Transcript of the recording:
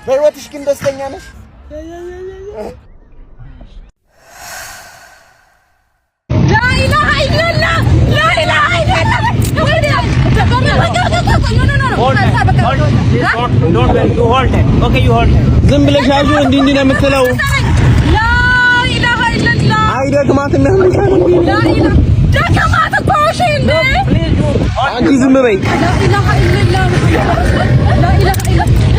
በህይወትሽ ግን ደስተኛ ነሽ? ዝም ብለሽ ያዡ እንዲህ ነው የምትለው። አይደግማትም ያምልካል እንዴ? ደከማት እኮ እሺ እንዴ አንቺ ዝም በይ። لا إله إلا الله لا إله إلا الله